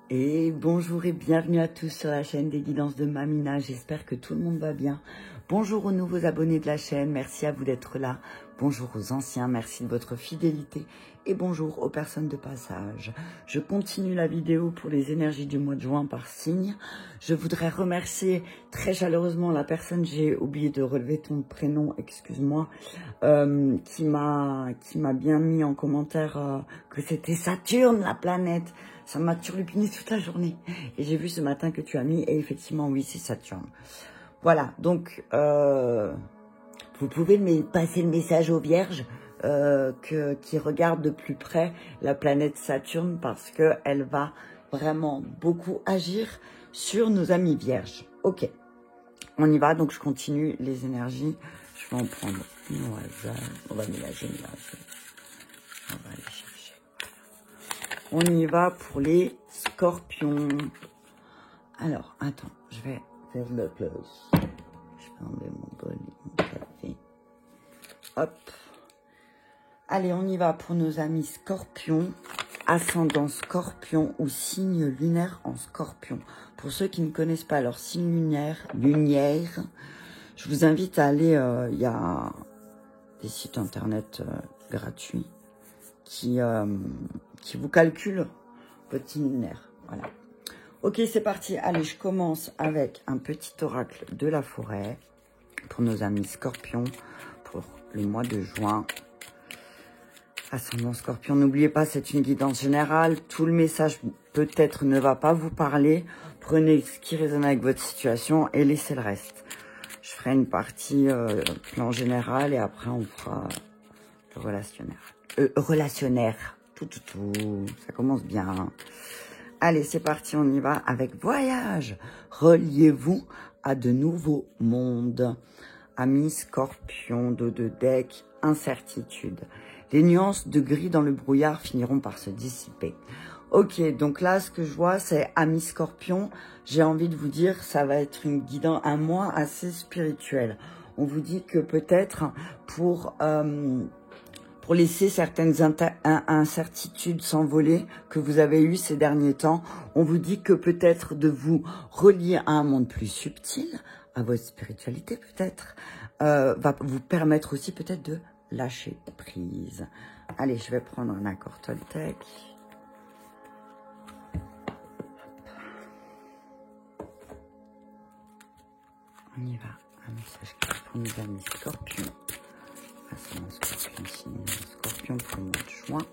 Et bonjour et bienvenue à tous sur la chaîne des guidances de Mamina. J'espère que tout le monde va bien. Bonjour aux nouveaux abonnés de la chaîne, merci à vous d'être là. Bonjour aux anciens, merci de votre fidélité. Et bonjour aux personnes de passage. Je continue la vidéo pour les énergies du mois de juin par signe. Je voudrais remercier très chaleureusement la personne, j'ai oublié de relever ton prénom, excuse-moi, qui m'a bien mis en commentaire que c'était Saturne, la planète. Ça m'a turlupiné toute la journée. Et j'ai vu ce matin que tu as mis, et effectivement, oui, c'est Saturne. Voilà, donc, vous pouvez passer le message aux vierges qui regardent de plus près la planète Saturne parce qu'elle va vraiment beaucoup agir sur nos amis vierges. Ok, on y va, donc je continue les énergies. Je vais en prendre une au hasard. On va mélanger. On va aller chercher. On y va pour les scorpions. Alors, attends, je vais faire le close. Je vais enlever mon café. Hop. Allez, on y va pour nos amis scorpions. Ascendant scorpion ou signe lunaire en scorpion. Pour ceux qui ne connaissent pas leur signe lunaire, je vous invite à aller, il y a des sites internet gratuits qui vous calculent votre signe lunaire. Voilà. Ok, c'est parti. Allez, je commence avec un petit oracle de la forêt pour nos amis scorpions pour le mois de juin. Ascendant scorpion, n'oubliez pas, c'est une guidance générale. Tout le message peut-être ne va pas vous parler. Prenez ce qui résonne avec votre situation et laissez le reste. Je ferai une partie plan général et après on fera le relationnaire. Tout. Ça commence bien. Allez, c'est parti, on y va avec voyage. Reliez-vous à de nouveaux mondes. Amis scorpion, dos de deck, incertitude. Les nuances de gris dans le brouillard finiront par se dissiper. Ok, donc là, ce que je vois, c'est amis scorpion. J'ai envie de vous dire, ça va être un mois assez spirituel. On vous dit que peut-être pour laisser certaines incertitudes s'envoler que vous avez eues ces derniers temps, on vous dit que peut-être de vous relier à un monde plus subtil, à votre spiritualité peut-être, va vous permettre aussi peut-être de lâcher prise. Allez, je vais prendre un accord Toltec. On y va. Un message pour nos amis scorpions. Ascendant scorpion, signe scorpion pour le mois de juin.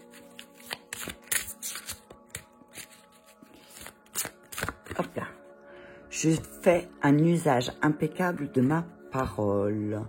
Hop là. Je fais un usage impeccable de ma parole.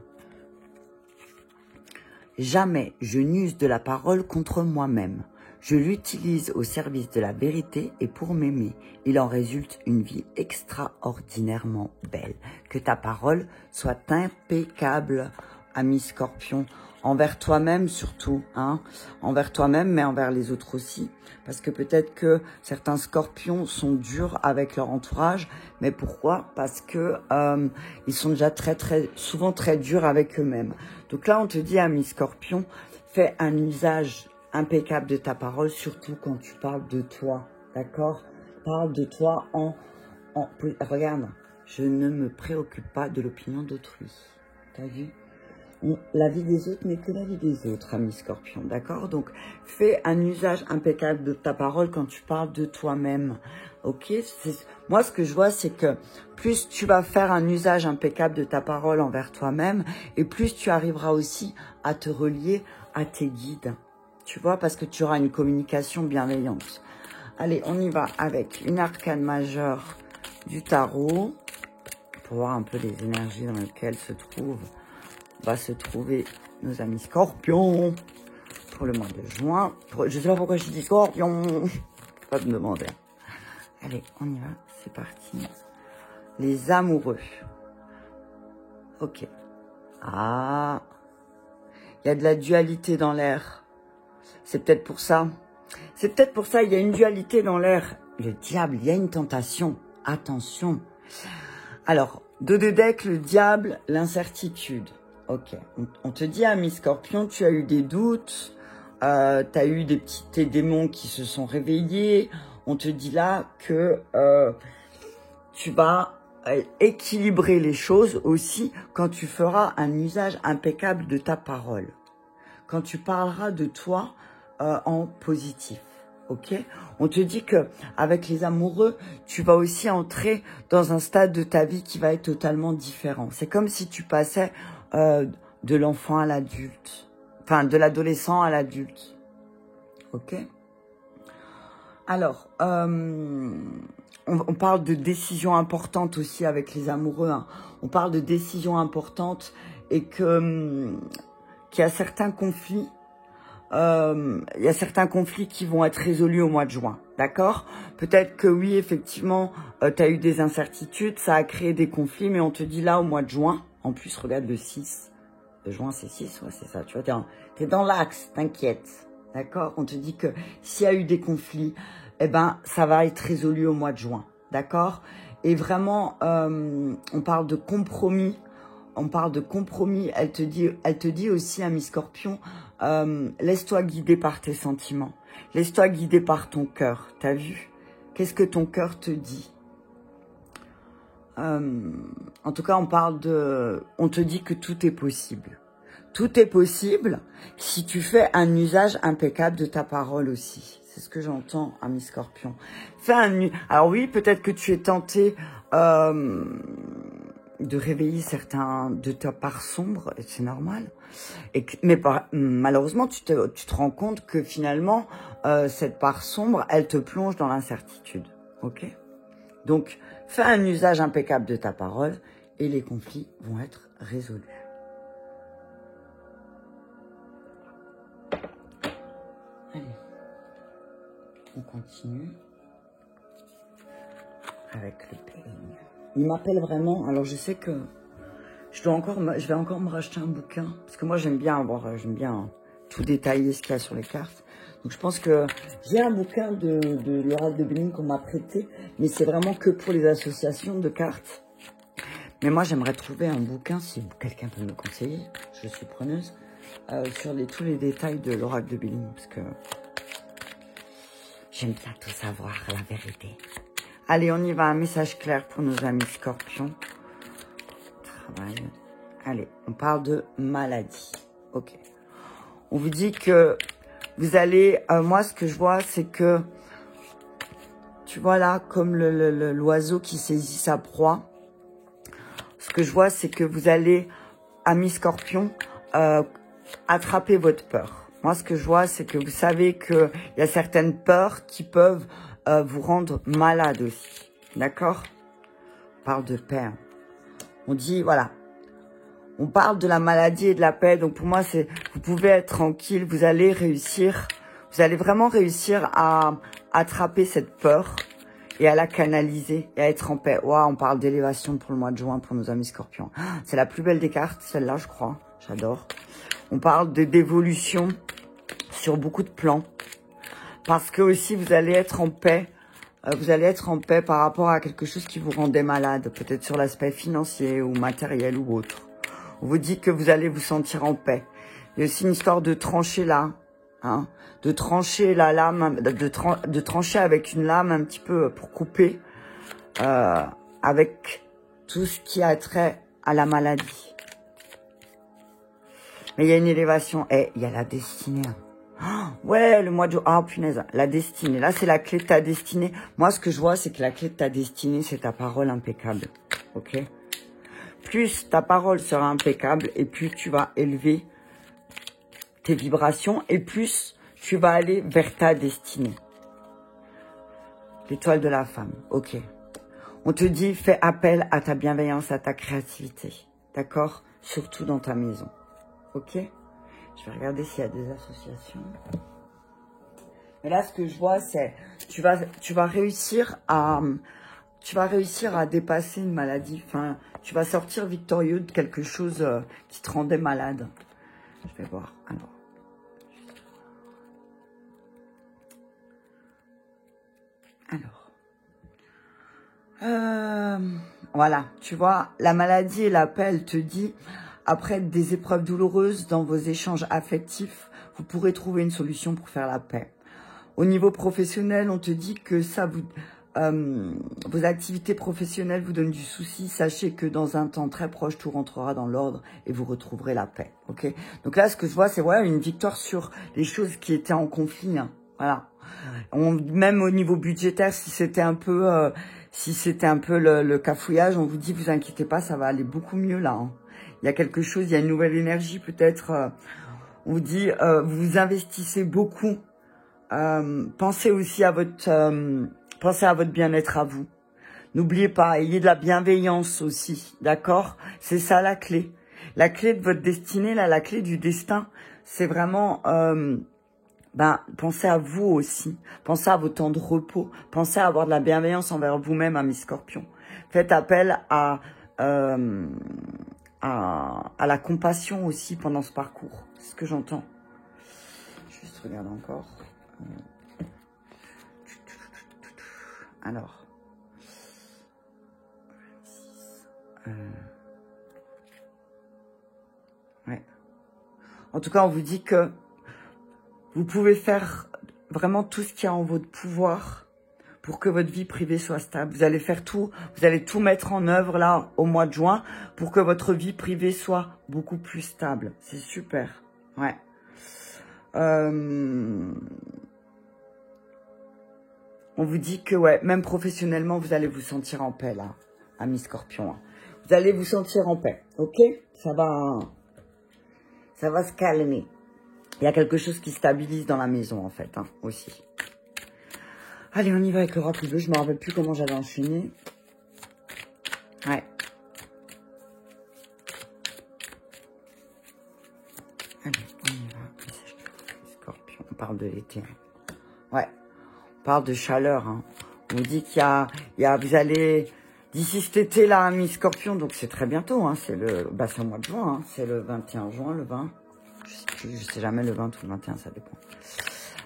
Jamais je n'use de la parole contre moi-même. Je l'utilise au service de la vérité et pour m'aimer. Il en résulte une vie extraordinairement belle. Que ta parole soit impeccable, ami scorpion, envers toi-même surtout, hein, envers toi-même mais envers les autres aussi. Parce que peut-être que certains scorpions sont durs avec leur entourage, mais pourquoi? Parce que ils sont déjà souvent très durs avec eux-mêmes. Donc là, on te dit, ami scorpion, fais un usage impeccable de ta parole, surtout quand tu parles de toi, d'accord? Parle de toi regarde, je ne me préoccupe pas de l'opinion d'autrui. T'as vu? La vie des autres n'est que la vie des autres, ami scorpion, d'accord? Donc, fais un usage impeccable de ta parole quand tu parles de toi-même, ok? Moi, ce que je vois, c'est que plus tu vas faire un usage impeccable de ta parole envers toi-même, et plus tu arriveras aussi à te relier à tes guides, tu vois? Parce que tu auras une communication bienveillante. Allez, on y va avec une arcane majeure du tarot, pour voir un peu les énergies dans lesquelles va se trouver nos amis scorpions pour le mois de juin. Je sais pas pourquoi je dis scorpion. Pas de me demander. Allez, on y va. C'est parti. Les amoureux. Ok. Ah. Il y a de la dualité dans l'air. C'est peut-être pour ça. C'est peut-être pour ça, il y a une dualité dans l'air. Le diable, il y a une tentation. Attention. Alors, dos de deck, le diable, l'incertitude. Ok, on te dit, ami scorpion, tu as eu des doutes, tu as eu tes démons qui se sont réveillés, On te dit là que tu vas équilibrer les choses aussi quand tu feras un usage impeccable de ta parole. Quand tu parleras de toi en positif. Ok? On te dit que avec les amoureux, tu vas aussi entrer dans un stade de ta vie qui va être totalement différent. C'est comme si tu passais de l'enfant à l'adulte. Enfin, de l'adolescent à l'adulte. Ok? Alors, on parle de décisions importantes aussi avec les amoureux. Hein. On parle de décisions importantes et qu'il y a certains conflits. Il y a certains conflits qui vont être résolus au mois de juin, d'accord? Peut-être que oui, effectivement, tu as eu des incertitudes, ça a créé des conflits, mais on te dit là au mois de juin, en plus, regarde le 6, de juin c'est 6, ouais c'est ça, tu vois, t'es dans l'axe, t'inquiète, d'accord? On te dit que s'il y a eu des conflits, eh ben, ça va être résolu au mois de juin, d'accord? Et vraiment, on parle de compromis. On parle de compromis. Elle te dit aussi, Ami Scorpion, laisse-toi guider par tes sentiments. Laisse-toi guider par ton cœur. T'as vu? Qu'est-ce que ton cœur te dit? En tout cas, on te dit que tout est possible. Tout est possible si tu fais un usage impeccable de ta parole aussi. C'est ce que j'entends, Ami Scorpion. Alors oui, peut-être que tu es tenté de réveiller certains de ta part sombre, et c'est normal. Mais malheureusement, tu te rends compte que finalement, cette part sombre, elle te plonge dans l'incertitude. Ok? Donc, fais un usage impeccable de ta parole et les conflits vont être résolus. Allez, on continue avec le peigne. Il m'appelle vraiment. Alors je sais que je vais encore me racheter un bouquin parce que moi j'aime bien tout détailler ce qu'il y a sur les cartes. Donc je pense que j'ai un bouquin de l'oracle de Béline qu'on m'a prêté, mais c'est vraiment que pour les associations de cartes. Mais moi j'aimerais trouver un bouquin, si quelqu'un peut me conseiller, je suis preneuse, sur tous les détails de l'oracle de Béline, parce que j'aime bien tout savoir, la vérité. Allez, on y va, un message clair pour nos amis scorpions. Travail. Allez, on parle de maladie. Ok. On vous dit que vous allez... moi, ce que je vois, c'est que... Tu vois là, comme l'oiseau qui saisit sa proie. Ce que je vois, c'est que vous allez, amis scorpions, attraper votre peur. Moi, ce que je vois, c'est que vous savez qu'il y a certaines peurs qui peuvent vous rendre malade aussi. D'accord? On parle de paix. On dit, voilà. On parle de la maladie et de la paix. Donc, pour moi, c'est, vous pouvez être tranquille. Vous allez réussir. Vous allez vraiment réussir à attraper cette peur et à la canaliser et à être en paix. Waouh, on parle d'élévation pour le mois de juin pour nos amis scorpions. C'est la plus belle des cartes, celle-là, je crois. J'adore. On parle d'évolution sur beaucoup de plans. Parce que aussi, vous allez être en paix. Vous allez être en paix par rapport à quelque chose qui vous rendait malade. Peut-être sur l'aspect financier ou matériel ou autre. On vous dit que vous allez vous sentir en paix. Il y a aussi une histoire de trancher là. Hein, de trancher la lame, de trancher avec une lame un petit peu pour couper. Avec tout ce qui a trait à la maladie. Mais il y a une élévation. Et il y a la destinée. Ouais, le mois de... Ah, punaise, la destinée. Là, c'est la clé de ta destinée. Moi, ce que je vois, c'est que la clé de ta destinée, c'est ta parole impeccable. Ok? Plus ta parole sera impeccable et plus tu vas élever tes vibrations et plus tu vas aller vers ta destinée. L'étoile de la femme. Ok. On te dit, fais appel à ta bienveillance, à ta créativité. D'accord? Surtout dans ta maison. Ok? Je vais regarder s'il y a des associations. Mais là, ce que je vois, c'est tu vas réussir à dépasser une maladie. Enfin, tu vas sortir victorieux de quelque chose qui te rendait malade. Je vais voir. Voilà, tu vois, la maladie et la paix, elle te dit, après des épreuves douloureuses dans vos échanges affectifs, vous pourrez trouver une solution pour faire la paix. Au niveau professionnel, on te dit que ça vous... vos activités professionnelles vous donnent du souci. Sachez que dans un temps très proche, tout rentrera dans l'ordre et vous retrouverez la paix. Ok. Donc là, ce que je vois, c'est voilà, une victoire sur les choses qui étaient en conflit. Hein. Voilà. Même au niveau budgétaire, si c'était un peu, le cafouillage, on vous dit, vous inquiétez pas, ça va aller beaucoup mieux là. Hein. Il y a quelque chose, il y a une nouvelle énergie peut-être. On vous dit, vous investissez beaucoup. Pensez aussi à votre bien-être à vous. N'oubliez pas, ayez de la bienveillance aussi, d'accord? C'est ça la clé. La clé de votre destinée, là, la clé du destin, c'est vraiment, pensez à vous aussi. Pensez à vos temps de repos. Pensez à avoir de la bienveillance envers vous-même, amis scorpions. Faites appel à la compassion aussi pendant ce parcours. C'est ce que j'entends. Juste regarde encore. Alors. Ouais. En tout cas, on vous dit que vous pouvez faire vraiment tout ce qu'il y a en votre pouvoir pour que votre vie privée soit stable. Vous allez faire tout, vous allez tout mettre en œuvre là au mois de juin pour que votre vie privée soit beaucoup plus stable. C'est super. Ouais. On vous dit que ouais, même professionnellement, vous allez vous sentir en paix là, amis scorpions. Hein. Vous allez vous sentir en paix, ok? Ça va se calmer. Il y a quelque chose qui stabilise dans la maison, en fait, hein, aussi. Allez, on y va avec le roi bleu. Je ne me rappelle plus comment j'avais enchaîné. Ouais. Allez, on y va. Scorpion, on parle de l'été. Ouais. On parle de chaleur. Hein. On vous dit qu'il y a, vous allez... D'ici cet été, là, amis scorpion, donc c'est très bientôt. Hein, c'est le mois de juin. Hein, c'est le 21 juin, le 20. Je sais jamais le 20 ou le 21, ça dépend.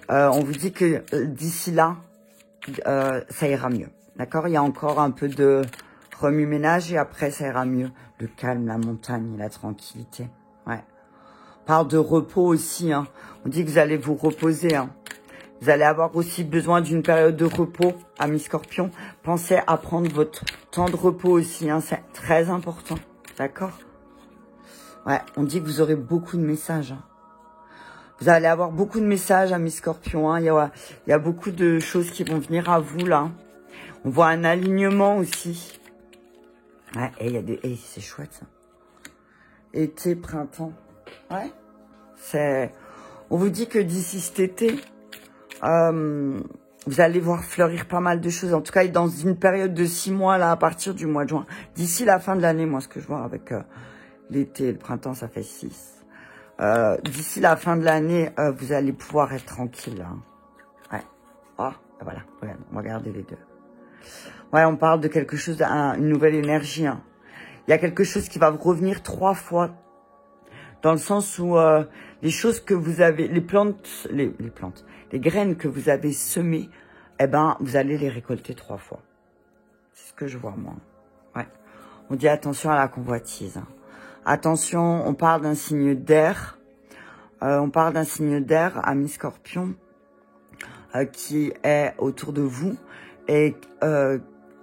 On vous dit que d'ici là, ça ira mieux. D'accord? Il y a encore un peu de remue-ménage et après, ça ira mieux. Le calme, la montagne et la tranquillité. Ouais. On parle de repos aussi. Hein. On dit que vous allez vous reposer. Hein. Vous allez avoir aussi besoin d'une période de repos, amis scorpions. Pensez à prendre votre temps de repos aussi. Hein. C'est très important. D'accord? Ouais, on dit que vous aurez beaucoup de messages. Hein. Vous allez avoir beaucoup de messages, amis scorpions. Hein. Il y a beaucoup de choses qui vont venir à vous, là. On voit un alignement aussi. Ouais, et il y a des... Et c'est chouette, ça. Été, printemps. Ouais. On vous dit que d'ici cet été, vous allez voir fleurir pas mal de choses. En tout cas, dans une période de 6 mois, là, à partir du mois de juin. D'ici la fin de l'année, moi, ce que je vois avec l'été et le printemps, ça fait 6. D'ici la fin de l'année, vous allez pouvoir être tranquille. Hein. Ouais. Ah, voilà. On va garder les deux. Ouais, on parle de quelque chose, une nouvelle énergie. Hein. Il y a quelque chose qui va revenir 3 fois. Dans le sens où les choses que vous avez, les graines que vous avez semées, eh ben, vous allez les récolter 3 fois. C'est ce que je vois, moi. Ouais. On dit attention à la convoitise. Hein. Attention, on parle d'un signe d'air. On parle d'un signe d'air, amis scorpions, qui est autour de vous et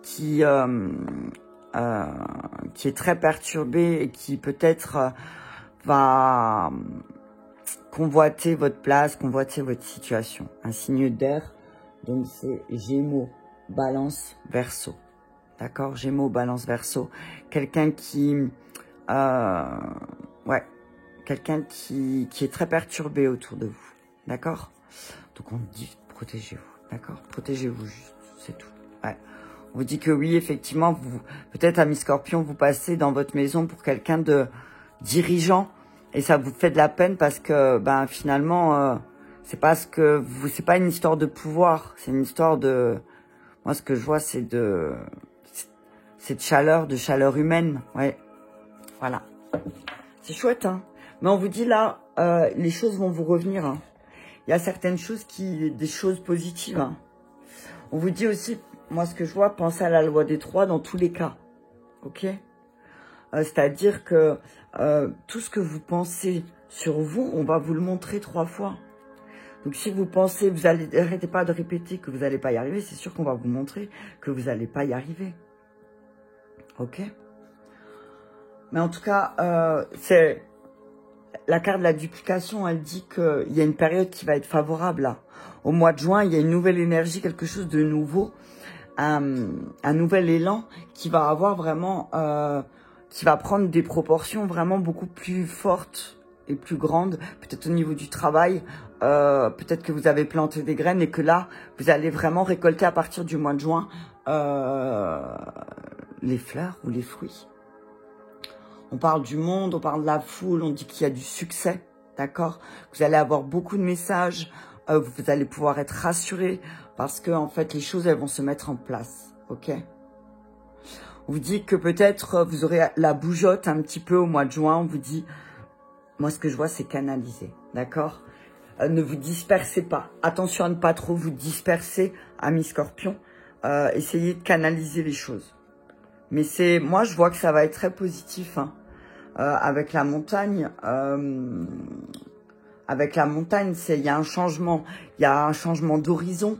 qui est très perturbé et qui peut-être va convoiter votre place, convoiter votre situation. Un signe d'air, donc c'est Gémeaux, Balance, Verseau. D'accord? Gémeaux, Balance, Verseau. Quelqu'un qui... ouais. Quelqu'un qui est très perturbé autour de vous. D'accord? Donc on dit protégez-vous. D'accord? Protégez-vous juste. C'est tout. Ouais. On vous dit que oui, effectivement, peut-être, amis scorpions, vous passez dans votre maison pour quelqu'un de dirigeant et ça vous fait de la peine parce que finalement c'est pas une histoire de pouvoir, c'est une histoire de, moi ce que je vois c'est de chaleur humaine. Ouais, voilà, c'est chouette, hein. Mais on vous dit là, les choses vont vous revenir, hein. Il y a certaines choses des choses positives, hein. On vous dit aussi, moi ce que je vois, pensez à la loi des 3 dans tous les cas, ok? C'est-à-dire que tout ce que vous pensez sur vous, on va vous le montrer 3 fois. Donc si vous pensez, vous allez, arrêtez pas de répéter que vous n'allez pas y arriver, c'est sûr qu'on va vous montrer que vous n'allez pas y arriver. Ok? Mais en tout cas, c'est la carte de la duplication, elle dit qu'il y a une période qui va être favorable là. Au mois de juin, il y a une nouvelle énergie, quelque chose de nouveau, un nouvel élan qui va avoir vraiment, qui va prendre des proportions vraiment beaucoup plus fortes et plus grandes, peut-être au niveau du travail, peut-être que vous avez planté des graines et que là, vous allez vraiment récolter à partir du mois de juin les fleurs ou les fruits. On parle du monde, on parle de la foule, on dit qu'il y a du succès, d'accord? Vous allez avoir beaucoup de messages, vous allez pouvoir être rassurés parce que en fait les choses elles vont se mettre en place, ok? On vous dit que peut-être vous aurez la bougeotte un petit peu au mois de juin, on vous dit, moi ce que je vois c'est canaliser, d'accord? Ne vous dispersez pas, attention à ne pas trop vous disperser, amis scorpions, essayez de canaliser les choses. Mais c'est, moi je vois que ça va être très positif, hein. Avec la montagne, il y a un changement, d'horizon,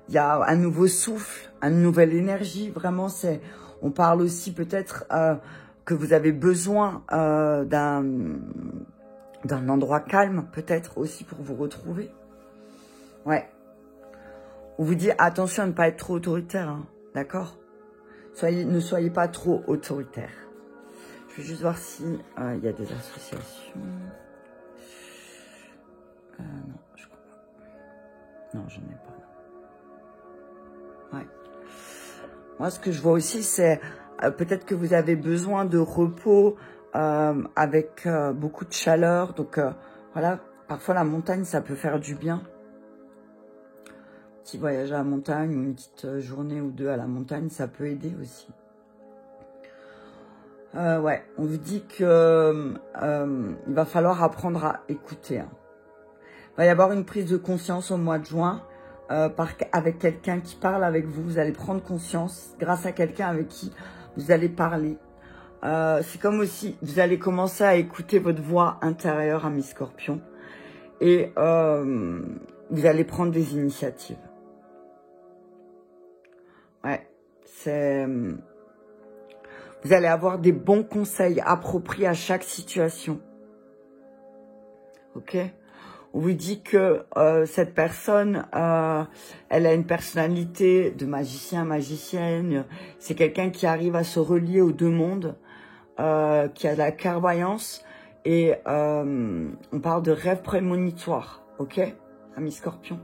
il y a un nouveau souffle, une nouvelle énergie. Vraiment, on parle aussi peut-être que vous avez besoin d'un endroit calme, peut-être aussi pour vous retrouver. Ouais. On vous dit attention à ne pas être trop autoritaire, hein, d'accord? Ne soyez pas trop autoritaire. Je vais juste voir si y a des associations. Non, je crois pas. Non, j'en ai pas. Ouais. Moi, ce que je vois aussi, c'est peut-être que vous avez besoin de repos avec beaucoup de chaleur. Donc, voilà, parfois la montagne, ça peut faire du bien. Petit voyage à la montagne, une petite journée ou deux à la montagne, ça peut aider aussi. Ouais, on vous dit que il va falloir apprendre à écouter. Hein. Il va y avoir une prise de conscience au mois de juin avec quelqu'un qui parle avec vous. Vous allez prendre conscience grâce à quelqu'un avec qui vous allez parler. C'est comme aussi, vous allez commencer à écouter votre voix intérieure, amis scorpions. Et vous allez prendre des initiatives. Ouais, c'est... Vous allez avoir des bons conseils appropriés à chaque situation. Ok? On vous dit que cette personne, elle a une personnalité de magicien, magicienne. C'est quelqu'un qui arrive à se relier aux deux mondes, qui a de la clairvoyance. Et on parle de rêve prémonitoire. Ok? Amis scorpions.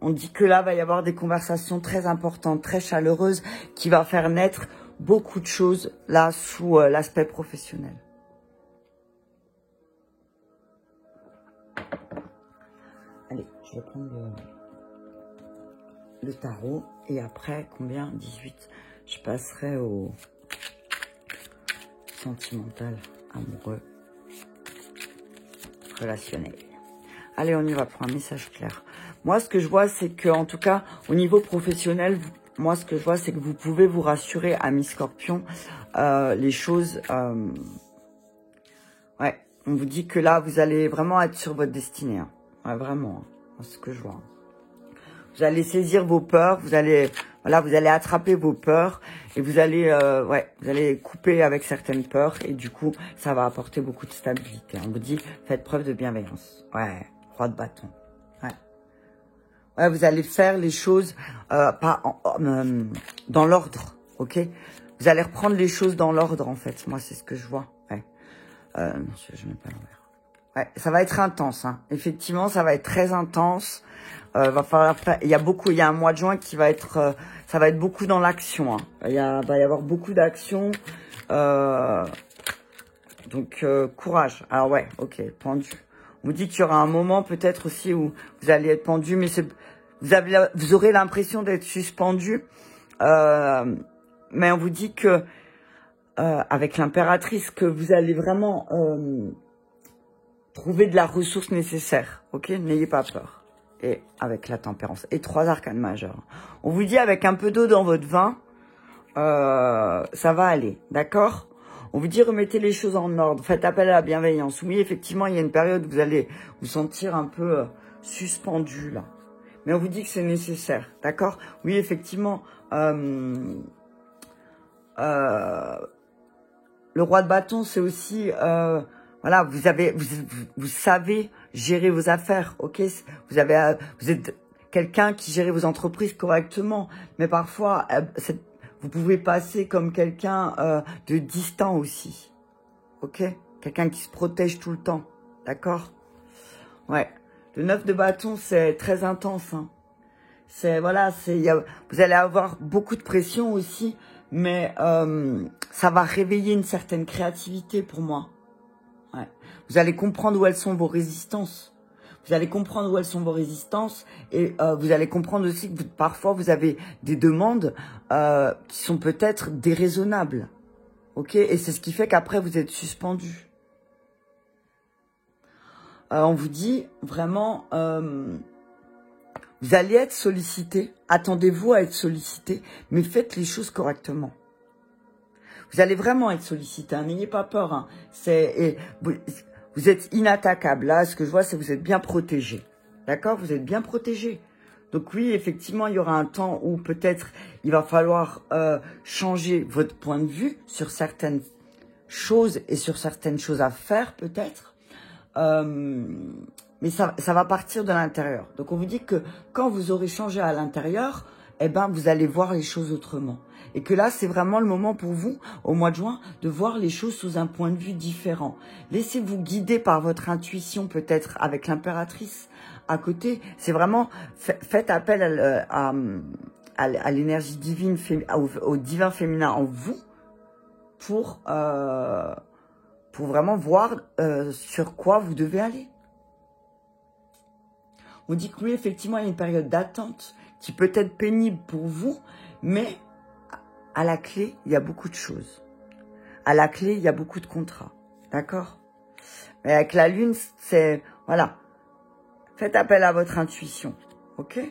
On dit que là, va y avoir des conversations très importantes, très chaleureuses, qui va faire naître beaucoup de choses, là, sous l'aspect professionnel. Allez, je vais prendre le tarot, et après, combien? 18. Je passerai au sentimental, amoureux, relationnel. Allez, on y va pour un message clair. Moi, ce que je vois, c'est que, en tout cas, au niveau professionnel, moi, ce que je vois, c'est que vous pouvez vous rassurer, amis scorpions, les choses... ouais, on vous dit que là, vous allez vraiment être sur votre destinée. Hein. Ouais, vraiment, hein, c'est ce que je vois. Vous allez saisir vos peurs, vous allez attraper vos peurs et vous allez, vous allez couper avec certaines peurs et du coup, ça va apporter beaucoup de stabilité. On vous dit, faites preuve de bienveillance. Ouais, roi de bâton. Ouais, vous allez faire les choses pas dans l'ordre, ok? Vous allez reprendre les choses dans l'ordre, en fait. Moi, c'est ce que je vois. Ouais. Non, je mets pas l'envers. Ouais, ça va être intense. Hein. Effectivement, ça va être très intense. Va falloir faire. Il y a un mois de juin qui va être. Ça va être beaucoup dans l'action. Hein. Va y avoir beaucoup d'action. Donc courage. Alors ouais, ok, pendu. On vous dit qu'il y aura un moment peut-être aussi où vous allez être pendu, mais vous aurez l'impression d'être suspendu. Mais on vous dit que avec l'impératrice, que vous allez vraiment trouver de la ressource nécessaire. Ok, n'ayez pas peur. Et avec la tempérance. Et 3 arcanes majeures. On vous dit avec un peu d'eau dans votre vin, ça va aller, d'accord? On vous dit remettez les choses en ordre, faites appel à la bienveillance. Oui, effectivement, il y a une période où vous allez vous sentir un peu suspendu là. Mais on vous dit que c'est nécessaire, d'accord? Oui, effectivement, le roi de bâton, c'est aussi, voilà, vous savez gérer vos affaires, ok? Vous êtes quelqu'un qui gère vos entreprises correctement, mais parfois, vous pouvez passer comme quelqu'un de distant aussi, ok? Quelqu'un qui se protège tout le temps, d'accord? Ouais. Le 9 de bâton, c'est très intense, hein. Voilà, vous allez avoir beaucoup de pression aussi, mais ça va réveiller une certaine créativité pour moi. Ouais. Vous allez comprendre où elles sont vos résistances. Vous allez comprendre où elles sont vos résistances et vous allez comprendre aussi que parfois vous avez des demandes qui sont peut-être déraisonnables. Ok? Et c'est ce qui fait qu'après vous êtes suspendu. On vous dit vraiment... vous allez être sollicité, attendez-vous à être sollicité, mais faites les choses correctement. Vous allez vraiment être sollicité, hein, n'ayez pas peur. Hein. Vous êtes inattaquable. Là, ce que je vois, c'est que vous êtes bien protégé. D'accord? Vous êtes bien protégé. Donc oui, effectivement, il y aura un temps où peut-être il va falloir changer votre point de vue sur certaines choses et sur certaines choses à faire peut-être. Mais ça va partir de l'intérieur. Donc on vous dit que quand vous aurez changé à l'intérieur, eh ben vous allez voir les choses autrement. Et que là, c'est vraiment le moment pour vous, au mois de juin, de voir les choses sous un point de vue différent. Laissez-vous guider par votre intuition, peut-être avec l'impératrice à côté. C'est vraiment, faites appel à l'énergie divine, au divin féminin en vous, pour vraiment voir sur quoi vous devez aller. On dit que oui, effectivement, il y a une période d'attente qui peut être pénible pour vous, mais à la clé, il y a beaucoup de choses. À la clé, il y a beaucoup de contrats. D'accord? Mais avec la lune, c'est... Voilà. Faites appel à votre intuition. Ok?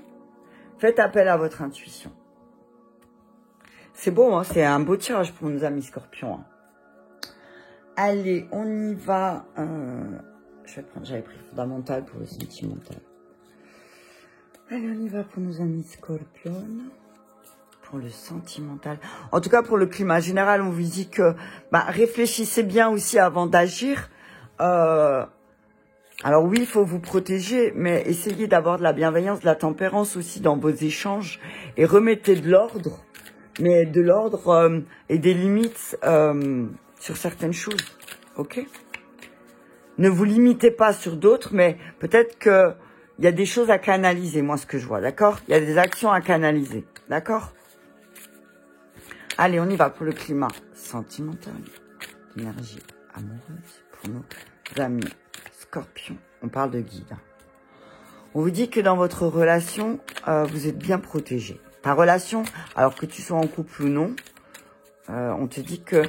Faites appel à votre intuition. C'est beau, hein? C'est un beau tirage pour nos amis scorpions. Hein. Allez, on y va. J'avais pris le fondamental pour le sentimental. Allez, on y va pour nos amis scorpions. Pour le sentimental. En tout cas, pour le climat général, on vous dit que réfléchissez bien aussi avant d'agir. Alors oui, il faut vous protéger, mais essayez d'avoir de la bienveillance, de la tempérance aussi dans vos échanges et remettez de l'ordre, mais de l'ordre et des limites sur certaines choses. Ok? Ne vous limitez pas sur d'autres, mais peut-être que il y a des choses à canaliser, moi, ce que je vois, d'accord? Il y a des actions à canaliser, d'accord? Allez, on y va pour le climat sentimental, l'énergie amoureuse pour nos amis scorpions. On parle de guide. On vous dit que dans votre relation, vous êtes bien protégé. Ta relation, alors que tu sois en couple ou non, on te dit que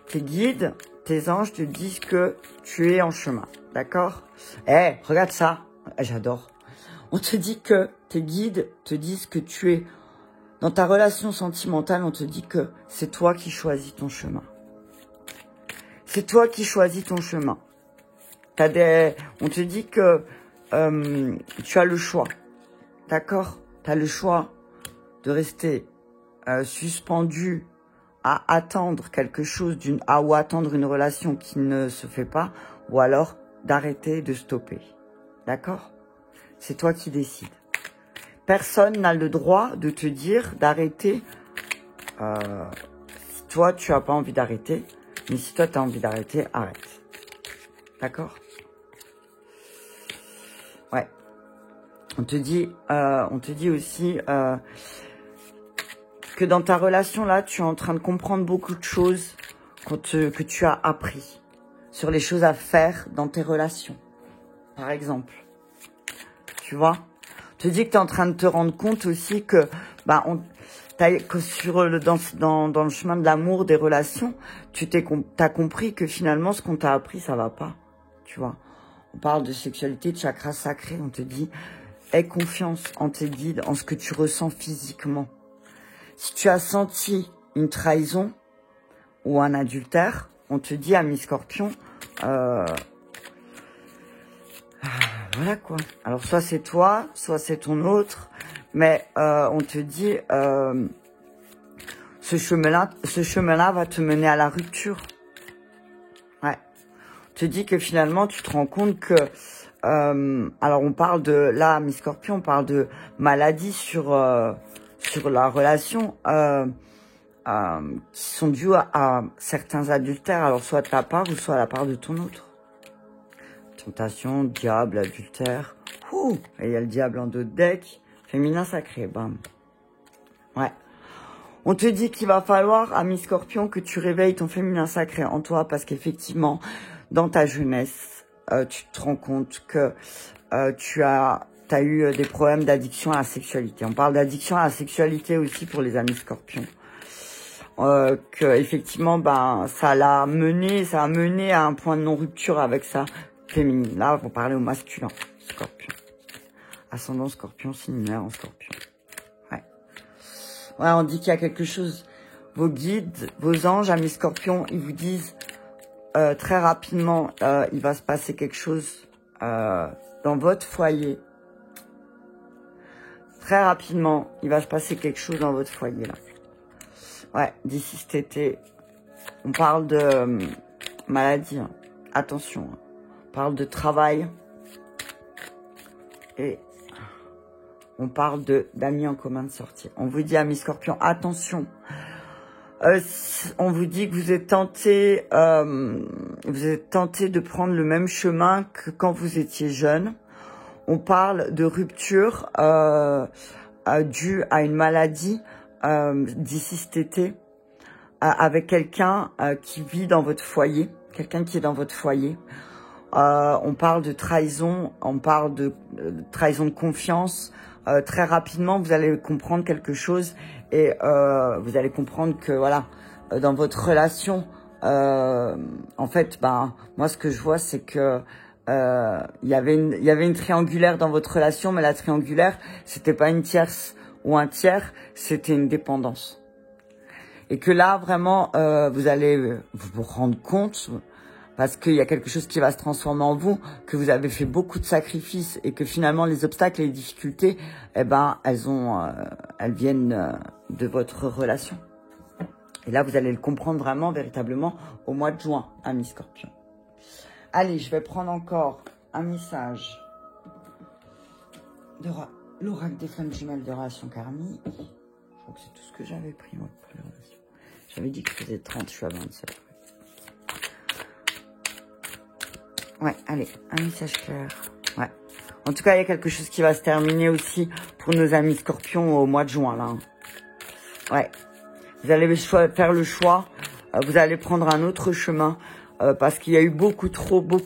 tes guides, tes anges te disent que tu es en chemin. D'accord? Regarde ça. J'adore. On te dit que tes guides te disent que tu es... Dans ta relation sentimentale, on te dit que c'est toi qui choisis ton chemin. C'est toi qui choisis ton chemin. On te dit que tu as le choix. D'accord? Tu as le choix de rester suspendu à attendre quelque chose, ou attendre une relation qui ne se fait pas, ou alors d'arrêter, de stopper. D'accord? C'est toi qui décides. Personne n'a le droit de te dire d'arrêter si toi, tu n'as pas envie d'arrêter. Mais si toi, tu as envie d'arrêter, arrête. D'accord? Ouais. On te dit aussi que dans ta relation, là, tu es en train de comprendre beaucoup de choses que tu as appris sur les choses à faire dans tes relations. Par exemple. Tu vois? On te dit que tu es en train de te rendre compte aussi que, dans le chemin de l'amour, des relations, t'as compris que finalement, ce qu'on t'a appris, ça va pas. Tu vois? On parle de sexualité, de chakra sacré. On te dit, aie confiance en tes guides, en ce que tu ressens physiquement. Si tu as senti une trahison ou un adultère, on te dit, ami Scorpion, voilà quoi. Alors, soit c'est toi, soit c'est ton autre, mais on te dit, ce chemin-là va te mener à la rupture. Ouais. On te dit que finalement, tu te rends compte que, alors on parle de, là, ami Scorpion, on parle de maladie sur la relation, qui sont dues à certains adultères, alors soit de ta part ou soit à la part de ton autre. Tentation, diable, adultère. Ouh, et il y a le diable en 2 decks. Féminin sacré, bam. Ouais. On te dit qu'il va falloir, ami Scorpion, que tu réveilles ton féminin sacré en toi, parce qu'effectivement, dans ta jeunesse, tu te rends compte que tu as eu des problèmes d'addiction à la sexualité. On parle d'addiction à la sexualité aussi pour les amis Scorpions. Que effectivement, ben, ça a mené à un point de non-rupture avec sa féminine. Là, on parlait au masculin, Scorpion. Ascendant Scorpion, signe lunaire en Scorpion. Ouais. Ouais, on dit qu'il y a quelque chose. Vos guides, vos anges, amis Scorpions, ils vous disent très rapidement, il va se passer quelque chose dans votre foyer. Très rapidement, il va se passer quelque chose dans votre foyer là. Ouais, d'ici cet été, on parle de maladie, hein. Attention, hein. On parle de travail et on parle d'amis en commun de sortie. On vous dit, amis Scorpions, attention. On vous dit que vous êtes tenté de prendre le même chemin que quand vous étiez jeune. On parle de rupture due à une maladie d'ici cet été, avec quelqu'un qui vit dans votre foyer, quelqu'un qui est dans votre foyer. On parle de trahison, on parle de trahison de confiance. Très rapidement, vous allez comprendre quelque chose et vous allez comprendre que voilà, dans votre relation, en fait, ben moi ce que je vois, c'est que il y avait une triangulaire dans votre relation, mais la triangulaire, c'était pas une tierce ou un tiers, c'était une dépendance. Et que là, vraiment, vous allez vous rendre compte, parce qu'il y a quelque chose qui va se transformer en vous, que vous avez fait beaucoup de sacrifices et que finalement, les obstacles et les difficultés, eh ben, elles viennent de votre relation. Et là, vous allez le comprendre vraiment, véritablement, au mois de juin, ami Scorpion. Allez, je vais prendre encore un message de l'oracle des flammes jumelles de relation karmique. Je crois que c'est tout ce que j'avais pris, moi, pour les relations. J'avais dit que je faisais 30, je suis à 27. Ouais, allez, un message clair. Ouais. En tout cas, il y a quelque chose qui va se terminer aussi pour nos amis Scorpions au mois de juin, là. Ouais. Vous allez faire le choix. Vous allez prendre un autre chemin. Parce qu'il y a eu beaucoup trop de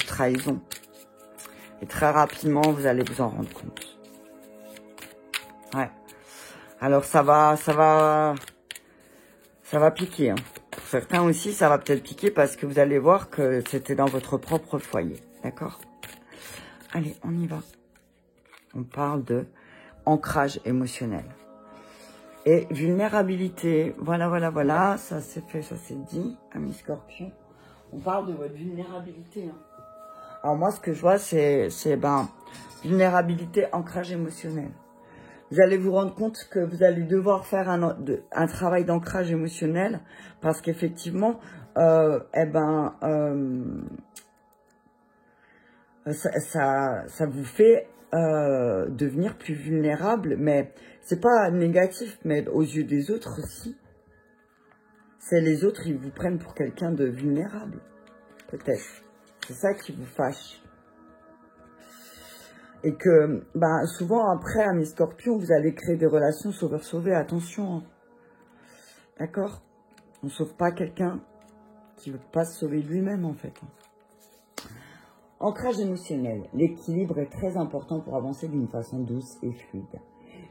trahison. Et très rapidement, vous allez vous en rendre compte. Ouais. Alors ça va piquer. Hein. Pour certains aussi, ça va peut-être piquer parce que vous allez voir que c'était dans votre propre foyer. D'accord? Allez, on y va. On parle de ancrage émotionnel. Et vulnérabilité, voilà, ça c'est fait, ça c'est dit, ami Scorpion. On parle de votre vulnérabilité. Hein. Alors moi, ce que je vois, c'est vulnérabilité, ancrage émotionnel. Vous allez vous rendre compte que vous allez devoir faire un travail d'ancrage émotionnel parce qu'effectivement, ça vous fait devenir plus vulnérable, mais c'est pas négatif, mais aux yeux des autres aussi. C'est les autres, ils vous prennent pour quelqu'un de vulnérable, peut-être. C'est ça qui vous fâche. Et que, souvent après, à mes Scorpions, vous allez créer des relations sauveur-sauvé. Attention, hein. D'accord? On ne sauve pas quelqu'un qui ne veut pas se sauver lui-même, en fait. Ancrage émotionnel. L'équilibre est très important pour avancer d'une façon douce et fluide.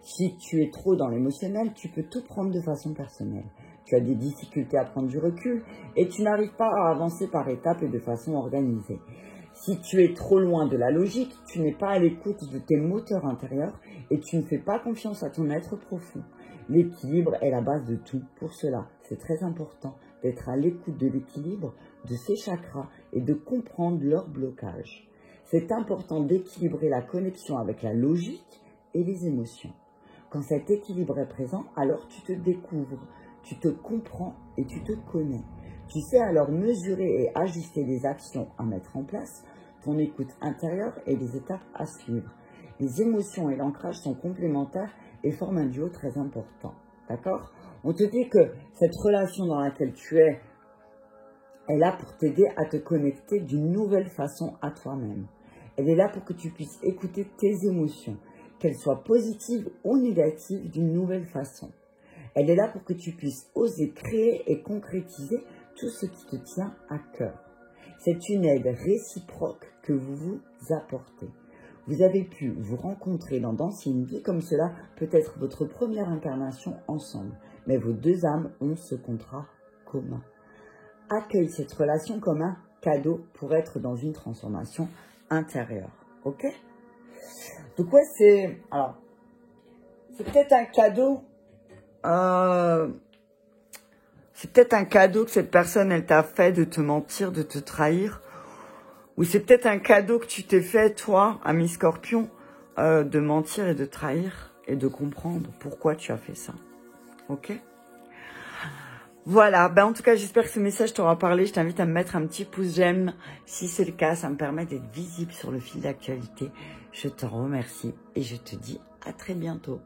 Si tu es trop dans l'émotionnel, tu peux tout prendre de façon personnelle. Tu as des difficultés à prendre du recul et tu n'arrives pas à avancer par étapes et de façon organisée. Si tu es trop loin de la logique, tu n'es pas à l'écoute de tes moteurs intérieurs et tu ne fais pas confiance à ton être profond. L'équilibre est la base de tout. Pour cela, c'est très important d'être à l'écoute de l'équilibre de ces chakras et de comprendre leur blocage. C'est important d'équilibrer la connexion avec la logique et les émotions. Quand cet équilibre est présent, alors tu te découvres, tu te comprends et tu te connais. Tu sais alors mesurer et ajuster les actions à mettre en place, ton écoute intérieure et les étapes à suivre. Les émotions et l'ancrage sont complémentaires et forment un duo très important. D'accord? On te dit que cette relation dans laquelle tu es là pour t'aider à te connecter d'une nouvelle façon à toi-même. Elle est là pour que tu puisses écouter tes émotions, qu'elles soient positives ou négatives, d'une nouvelle façon. Elle est là pour que tu puisses oser créer et concrétiser tout ce qui te tient à cœur. C'est une aide réciproque que vous vous apportez. Vous avez pu vous rencontrer dans d'anciennes vies, comme cela peut être votre première incarnation ensemble. Mais vos deux âmes ont ce contrat commun. Accueille cette relation comme un cadeau pour être dans une transformation intérieure. Ok? Donc ouais, c'est peut-être un cadeau. C'est peut-être un cadeau que cette personne, elle t'a fait de te mentir, de te trahir. Ou c'est peut-être un cadeau que tu t'es fait, toi, ami Scorpion, de mentir et de trahir et de comprendre pourquoi tu as fait ça. Ok? Voilà, en tout cas, j'espère que ce message t'aura parlé. Je t'invite à me mettre un petit pouce j'aime. Si c'est le cas, ça me permet d'être visible sur le fil d'actualité. Je te remercie et je te dis à très bientôt.